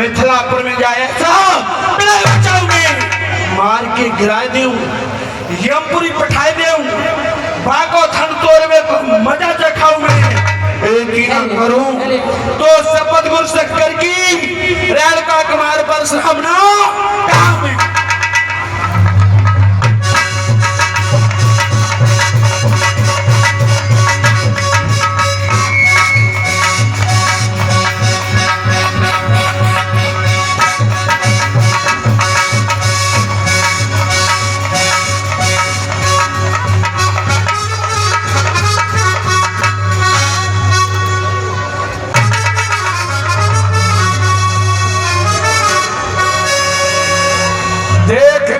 मिथिलापुर में जाए मार के गिरा दूं, यमपुरी पठाए दूं, बागो थन तोड़ में मजा चखाऊं मैं। एक ही ना करूं तो शपथ गुरु शक्कर की रेल का कुमार पर सामना काम में।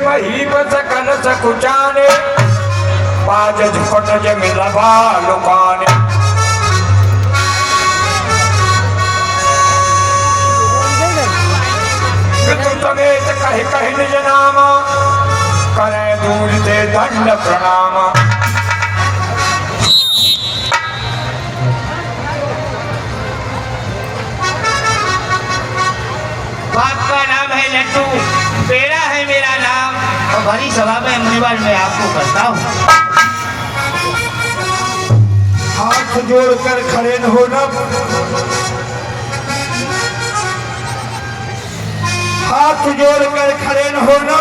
मही बस कन सकुचाने पाज झुकट जमिल लुकाने। तू समेत कहे कहे निज नाम करे दूर ते दंड प्रणाम। बाप का नाम है लट्टू, बेड़ा है मेरा नाम, और भरी सभा में मुनिवर मैं आपको करता हूँ। हाथ जोड़कर खड़े न होना, हाथ जोड़कर खड़े न होना,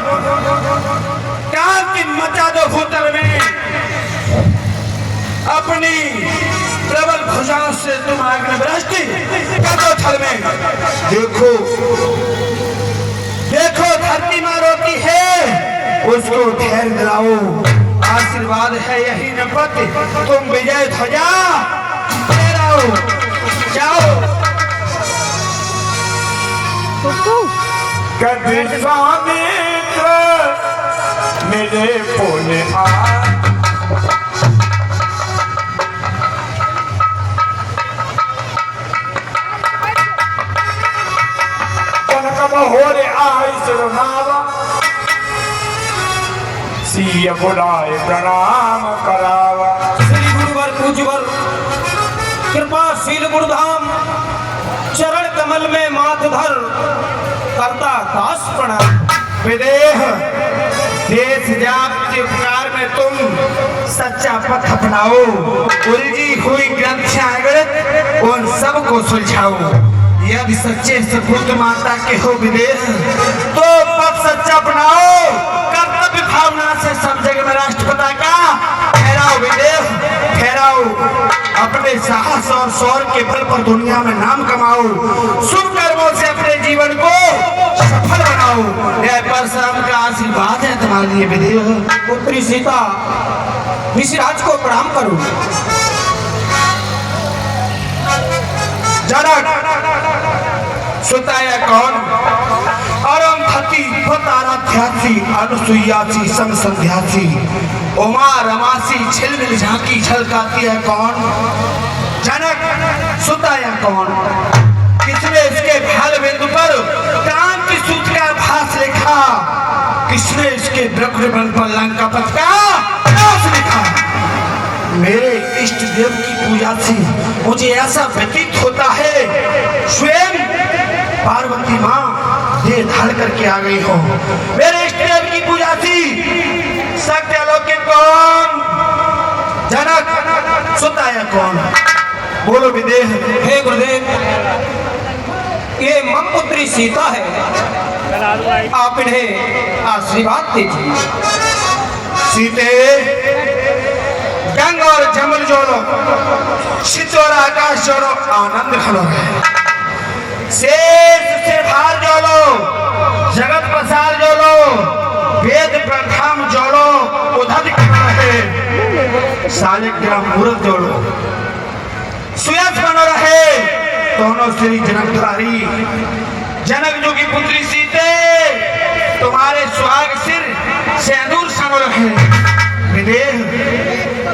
क्रांति मचा दो भूतल में, अपनी प्रबल भुजाओं से तुम आग्रह कर दो थल में। देखो देखो धरती माँ रोती है, उसको धैर्य दिलाओ, आशीर्वाद है यही नपत, तुम विजय ध्वजा फहराओ, जाओ। कभी स्वामित्र मेरे पुण्य होरे आई सिरनावा सिय बुलाए प्रणाम करावा। श्री गुरुवर पूजवर कृपाशील गुरुधाम चरण कमल में माथ धर करता दास प्रणाम। विदेह देश जात के उपकार में तुम सच्चा पथ अपनाओ, उलझी हुई ग्रंथियां अगड़ित उन सबको सुलझाओ। यदि सच्चे सपूत माता के हो विदेह तो पथ सच्चा अपनाओ, कर्तव्य भावना से सब जगह में राष्ट्रपिता का फहराओ विदेह फहराओ, अपने साहस और शौर्य के बल पर दुनिया में नाम कमाओ, शुभ कर्मों से अपने जीवन को सफल बनाओ। यह परशुराम का आशीर्वाद है तुम्हारे लिए विदेह। पुत्री सीता ऋषिराज को प्रणाम करो। जनक सुताया कौन अरुंधति पताराध्यासी अनुसुईयासी समसंध्यासी उमा रमासी छिलमिल झांकी झलकाती है कौन। जनक सुताया कौन, किसने इसके भाल बिंदु पर क्रांति सूत्र का भास लिखा, किसने इसके ब्रह्मबंध पर लंका पथ का नाश लिखा। मेरे इष्ट देव की पूजा से मुझे ऐसा व्यतीत होता है स्वयं पार्वती माँ देह धार करके आ गई हो। मेरे इष्ट देव की पूजा थी सत्य अलौकिक कौन, जनक सुताया कौन, बोलो विदेह। हे गुरुदेव, ये मम पुत्री सीता है, आप इन्हें आशीर्वाद दीजिए। सीते गंग और जमल जोड़ो, शितोर आकाश जोड़ो, आनंद खलो है। शेष से भार जोड़ो, जगत प्रसार जोड़ो, वेद प्रथम जोड़ो, उधर खलो है। शालिग्राम मूर्त जोड़ो, सुयस बनो रहे दोनों श्री जनकधारी। जनक जो की पुत्री सीते तुम्हारे सुहाग सिर सिंदूर सनो रहे। विदेह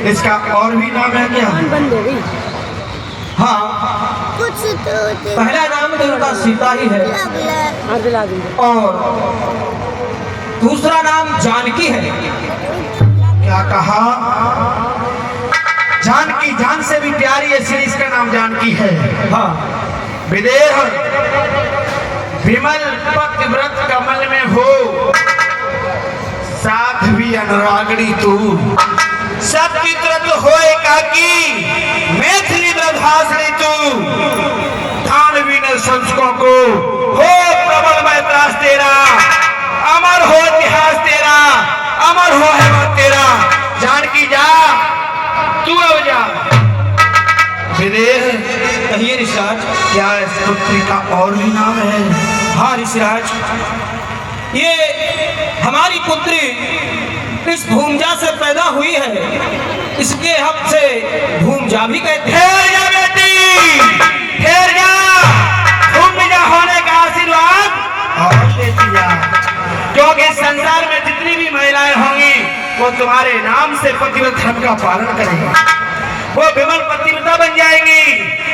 इसका और भी नाम है क्या? हाँ, पहला नाम तो उनका सीता ही है और दूसरा नाम जानकी है। क्या कहा? जानकी, जान से भी प्यारी है इसलिए इसका नाम जानकी है। हाँ, विदेह विमल पतिव्रत कमल में हो, साध्वी अनुरागणी तू, सबकी तुरंत हो एकाकी मैथिली ब्रभाषणी तू, दानवी ने संस्कों को हो प्रबल में त्रास तेरा, अमर हो इतिहास तेरा, अमर हो हेमंत तेरा। जानकी जा, तू अब जा। विदेह कहिए ऋषिराज। क्या इस पुत्री का और भी नाम है? हाँ ऋषिराज, ये हमारी पुत्री इस भूमजा से पैदा हुई है, इसके हक से भूमजा भी कहते हैं। ठहर जा बेटी, ठहर जा, भूमजा होने का आशीर्वाद और लेती जा, क्योंकि संसार में जितनी भी महिलाएं होंगी वो तुम्हारे नाम से पतिव्रत धर्म का पालन करेंगी, वो विमल पतिव्रता बन जाएंगी।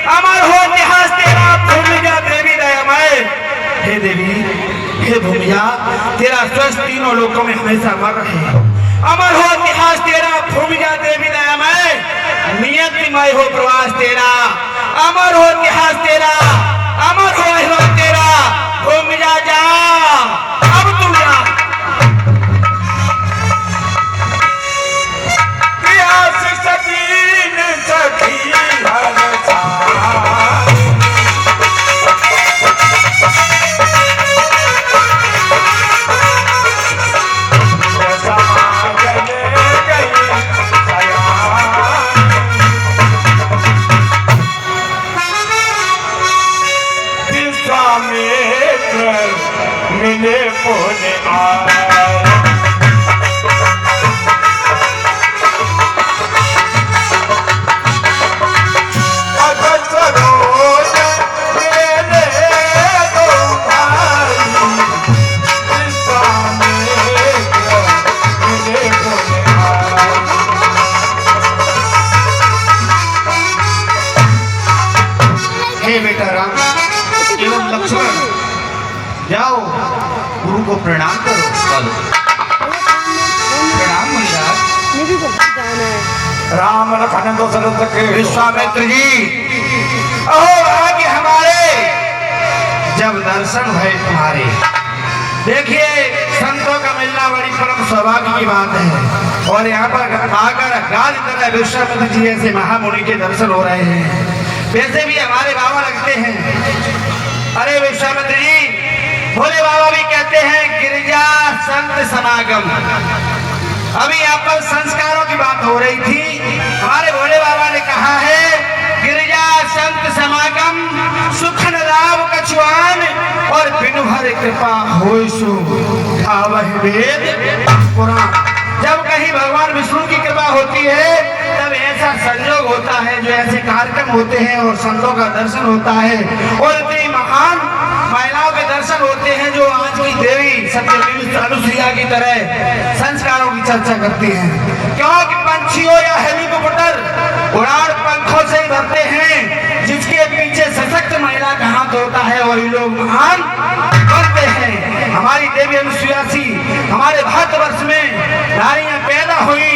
अमर हो इतिहास तेरा भूमिजा देवी दयामय। हे देवी, हे भूमिजा, तेरा स्वस्थ तीनों लोकों में हमेशा अमर रहे। अमर हो इतिहास तेरा भूमिजा देवी दयामय। नियतिमय हो प्रवास तेरा, अमर हो इतिहास तेरा, अमर हो हिम्मत तेरा। भूमिजा जा, अब तू जा। मिले बोले आए बेटा राम एवं लक्ष्मण, जाओ गुरु को प्रणाम करो। प्रणाम महाराज। राम लखन दशरथ के विश्वामित्र जी, अहो भाग्य हमारे जब दर्शन भय तुम्हारे। देखिए, संतों का मिलना बड़ी परम सौभाग्य की बात है, और यहाँ पर आकर गाज तरह विश्वामित्र जी ऐसे महामुनि के दर्शन हो रहे हैं। वैसे भी हमारे बाबा लगते हैं। अरे विश्वामित्र जी, भोले बाबा भी कहते हैं गिरिजा संत समागम। अभी यहाँ पर संस्कारों की बात हो रही थी, हमारे भोले बाबा ने कहा है गिरिजा संत समागम, सुखन राव कछुआन और बिनु हर कृपा होय सो गावहि वेद पुराण। जब कहीं भगवान विष्णु की कृपा होती है तब ऐसा संयोग होता है, जो ऐसे कार्यक्रम होते हैं और संतों का दर्शन होता है, और इतनी महान महिलाओं के दर्शन होते हैं जो आज की देवी सत्यदेवी अनुसुईया की तरह संस्कारों की चर्चा करती हैं। क्योंकि पंछियों या हेलीकॉप्टर उड़ान पंखों से ही भरते हैं, जिसके पीछे सशक्त महिला का हाथ होता है, और ये लोग महान बनते हैं। हमारी देवी अनुसुईया सी हमारे भारतवर्ष में नारियां पैदा हुई,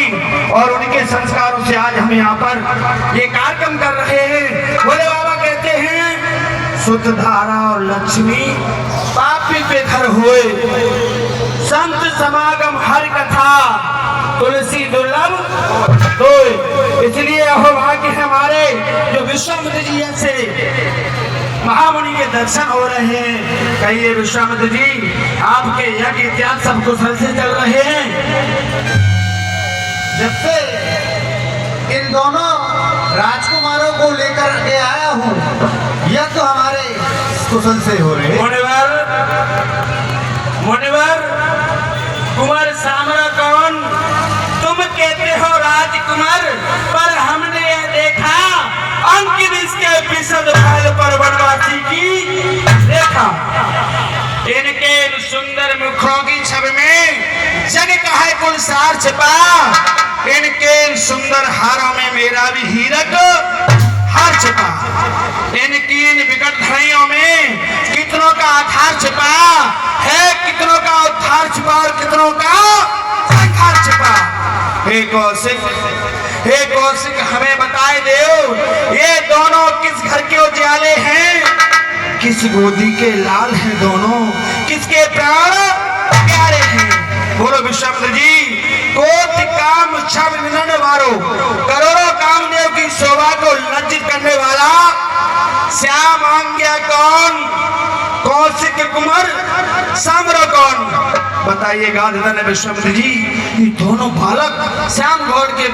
और उनके संस्कारों से आज हम यहाँ पर ये कार्यक्रम कर रहे हैं। भोले बाबा कहते हैं शुद्ध धारा और लक्ष्मी पापी पे घर हुए, संत समागम हर कथा तुलसी दुर्लभ तो। इसलिए अहो भाग्य हमारे जो विश्वामित्र जी ऐसे महामुनि के दर्शन हो रहे हैं। कहिए विश्वामित्र जी, आपके यज्ञ इत्यादि सब कुशल से चल रहे हैं? जब से इन दोनों राजकुमारों को लेकर के आया हूँ, यह तो हमारे कुशल से हो रहे। मुनिवर, कुमार सामरा कौन? तुम कहते हो राजकुमार, पर हमने यह देखा अंकित इसके विशद फल पर वनवासी की देखा। इनके सुंदर मुखों की छवि में जग का है कुल सार छिपा। इनके सुंदर हारों में मेरा भी हीरक हार छिपा। इनकी इन विकट धड़ियों में कितनों का आधार छिपा है, कितनों का उद्धार छिपा और कितनों का संहार छिपा। हे कौशिक, हमें बताए देव, ये दोनों किस घर के उजाले हैं? किस गोदी के लाल हैं दोनों, किसके प्राण प्यारे हैं। बोलो विश्वामित्र जी। कोटि काम छब मिलन वारो, करोड़ों कामदेव की शोभा को लज्जित करने वाला श्याम आज्ञा कौन, कौशिक कुमार साम्र कौन। बताइएगा धन विश्वामित्र जी, ये दोनों बालक श्याम गौड़ के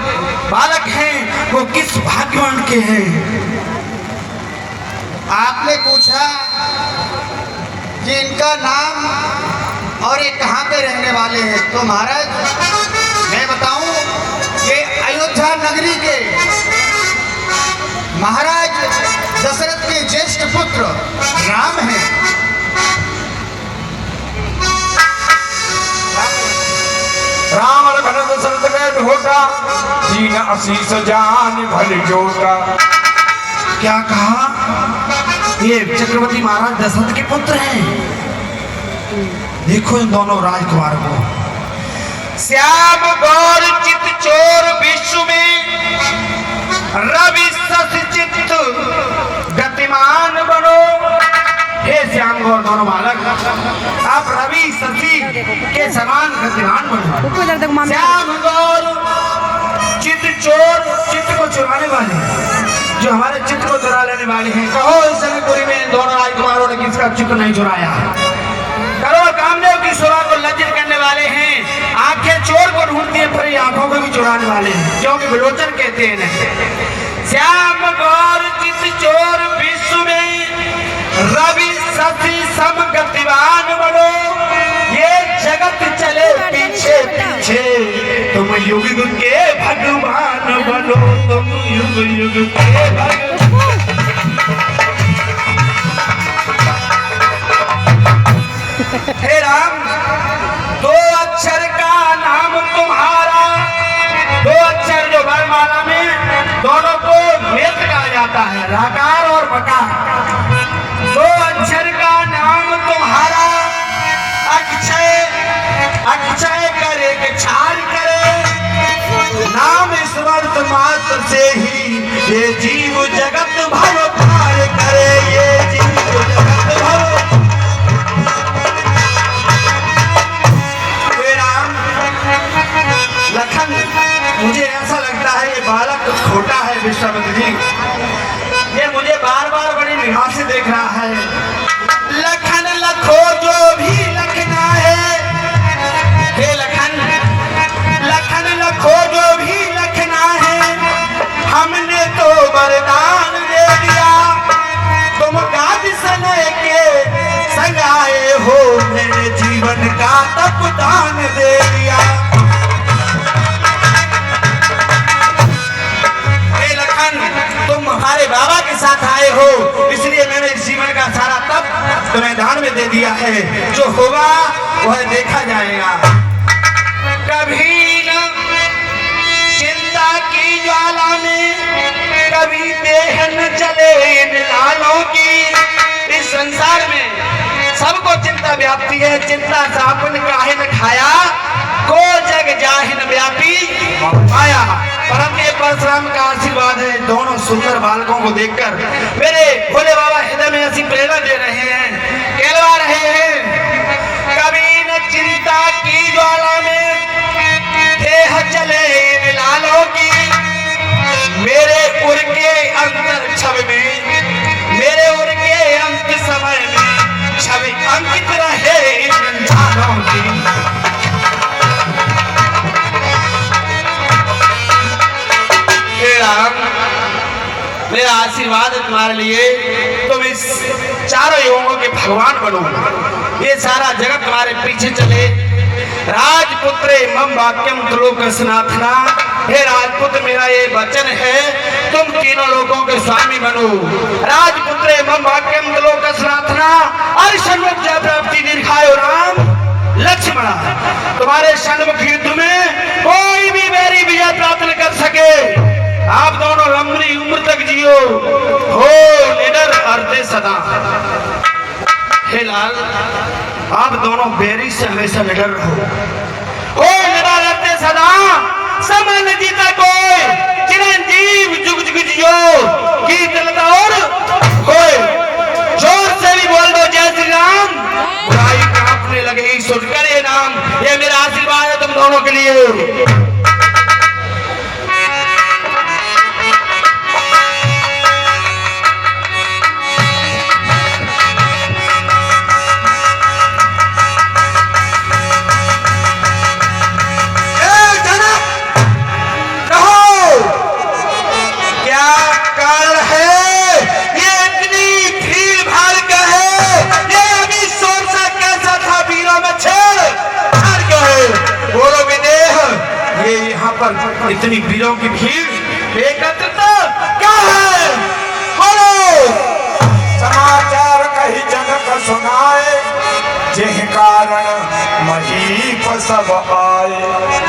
बालक हैं, वो किस भाग्यवान के हैं। आपने पूछा कि इनका नाम और ये कहाँ के रहने वाले हैं, तो महाराज मैं बताऊं कि अयोध्या नगरी के महाराज दशरथ के ज्येष्ठ पुत्र राम हैं। राम लखन दशरथ के ढोटा, तीन आशीष जान भल जोटा। क्या कहा? ये चक्रवर्ती महाराज दशरथ के पुत्र हैं। देखो इन दोनों राजकुमार को। श्याम गौर चित चोर विश्व में, रवि शशि चित्त गतिमान बनो। हे श्याम गौर दोनों बालक, आप रवि शशि के समान गतिमान बनो। श्याम गौर चित चोर, चित्त को चुराने वाले, जो हमारे चित्त को चुरा लेने वाले हैं। कहो इस जनकपुरी में इन दोनों राजकुमारों ने किसका चित्त नहीं चुराया। करोड़ कामदेव की शोभा को लज्जित करने वाले हैं। आंखें चोर को ढूंढती हैं, पर आंखों को भी चुराने वाले हैं, क्योंकि विलोचन कहते हैं इन्हें। श्याम गौर चित चोर विश्व में, रवि शशि सम गतिवान बनो। ये जगत चले पीछे पीछे, तुम युग युग के भगवान बनो। तुम युग युग के भगवान। हे राम, दो अक्षर का नाम तुम्हारा, दो अक्षर जो वर्णमाला में दोनों को नेत्र कहा जाता है, राकार और मकार। दो अक्षर का नाम तुम्हारा, अक्षय अक्षय करे कि क्षार करे। नाम स्मृत मात्र से ही ये जीव जगत भव पार करे। ये जीव जगत भव। लखन, मुझे ऐसा लगता है ये बालक कुछ खोटा है विश्वामित्र जी। ये मुझे बार बार बड़ी निगाह से देख रहा है। लखन लखो जो भी लखना है, हे लखन, लखन लखो जो भी लखना है, हमने तो वरदान दे दिया। तुम गाज सने के संग आए हो, मेरे जीवन का तप दान दे दिया। हमारे बाबा के साथ आए हो, इसलिए मैंने इस जीवन का सारा तप तुम्हें दान में दे दिया है। जो होगा वह देखा जाएगा। कभी न चिंता की ज्वाला में, कभी देह न जले इन लालों की। इस संसार में सबको चिंता व्याप्ति है। चिंता सापन काहे न खाया, को जग जाहिन व्यापी पाया। परम ये परशुराम का आशीर्वाद है। दोनों सुंदर बालकों को देखकर मेरे भोले बाबा हृदय में ऐसी प्रेरणा दे रहे हैं, कहलवा रहे हैं। कभी न चिंता की ज्वाला में, देह जले इन लालों की। मेरे उर के अंतर छवि में, मेरे उर के अंत समय में छवि अंकित रहे इन झालों की। मेरा आशीर्वाद है तुम्हारे लिए, तुम इस चारों युगों के भगवान बनो। ये सारा जगत तुम्हारे पीछे चले। राजपुत्र मम वाक्यम त्रिलोक स्नाथना। हे राजपुत्र, मेरा ये वचन है, तुम तीनों लोगों के स्वामी बनो। राजपुत्र मम वाक्यम त्रिलोक स्नाथना। अर्षण्मुख जय प्राप्ति दीर्घायु राम लक्ष्मण। तुम्हारे सन्मुख युद्ध में कोई भी मेरी विजय प्राप्त न कर सके। आप दोनों लंबी उम्र तक जियो, हो निडर हरते सदा। हे लाल, आप दोनों बैरी से हमेशा निडर रहो। हो निडर हरते सदा, समन जीता कोई, चिरंजीव जुग जुग जियो। गीत लता और होए, जोर से भी इतनी वीरों की भीड़ एकत्रित क्या है? बोलो। समाचार कही जनक सुनाए, जिह कारण महीप सब आए।